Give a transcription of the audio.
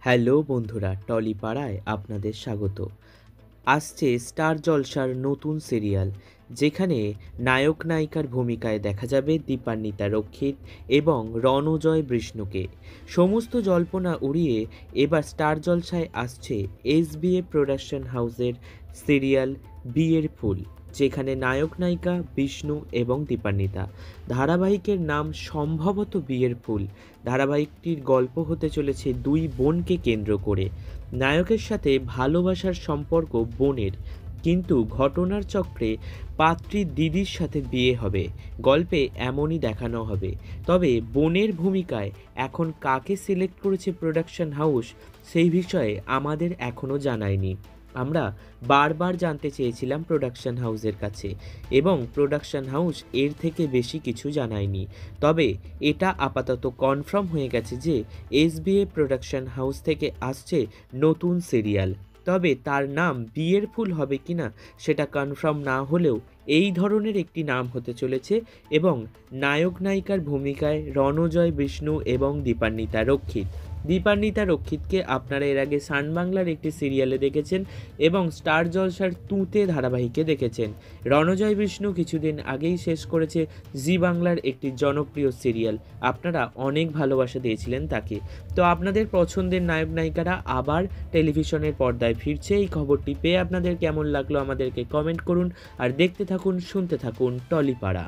Hello বন্ধুরা, টলিপাড়ায় আপনাদের স্বাগত। আসছে স্টার জলসার নতুন সিরিয়াল, যেখানে নায়ক নায়িকার ভূমিকায় দেখা যাবে দীপান্বিতা রক্ষিত এবং রণজয় বিষ্ণুকে। সমস্ত জল্পনা উড়িয়ে এবার স্টার জলসায় আসছে এসবিএ প্রোডাকশন হাউসের সিরিয়াল বিয়ের ফুল, যেখানে নায়ক নায়িকা বিষ্ণু এবং দীপান্বিতা। ধারাবাহিকের নাম সম্ভবত বিয়ের ফুল। ধারাবাহিকটির গল্প হতে চলেছে দুই বোনকে কেন্দ্র করে। নায়কের সাথে ভালোবাসার সম্পর্ক বোনের, কিন্তু ঘটনার চক্রে পাত্রীর দিদির সাথে বিয়ে হবে। গল্পে এমনই দেখানো হবে। তবে বোনের ভূমিকায় এখন কাকে সিলেক্ট করেছে প্রোডাকশন হাউস, সেই বিষয়ে আমাদের এখনও জানায়নি। আমরা বারবার জানতে চেয়েছিলাম প্রোডাকশন হাউসের কাছে, এবং প্রোডাকশন হাউস এর থেকে বেশি কিছু জানায়নি। তবে এটা আপাতত কনফার্ম হয়ে গেছে যে এসবিএ প্রোডাকশন হাউস থেকে আসছে নতুন সিরিয়াল। তবে তার নাম বিয়ের ফুল হবে কিনা সেটা কনফার্ম না হলেও এই ধরনের একটি নাম হতে চলেছে, এবং নায়ক নায়িকার ভূমিকায় রণজয় বিষ্ণু এবং দীপান্বিতা রক্ষিত। দীপান্বিতা রক্ষিতকে আপনারা এর আগে সান বাংলার একটি সিরিয়ালে দেখেছেন এবং স্টার জলসার তুঁতে ধারাবাহিকে দেখেছেন। রণজয় বিষ্ণু কিছুদিন আগেই শেষ করেছে জি বাংলার একটি জনপ্রিয় সিরিয়াল। আপনারা অনেক ভালোবাসা দিয়েছিলেন তাকে। তো আপনাদের পছন্দের নায়ক নায়িকারা আবার টেলিভিশনের পর্দায় ফিরছে। এই খবরটি পেয়ে আপনাদের কেমন লাগলো আমাদেরকে কমেন্ট করুন, আর দেখতে থাকুন, শুনতে থাকুন টলিপাড়া।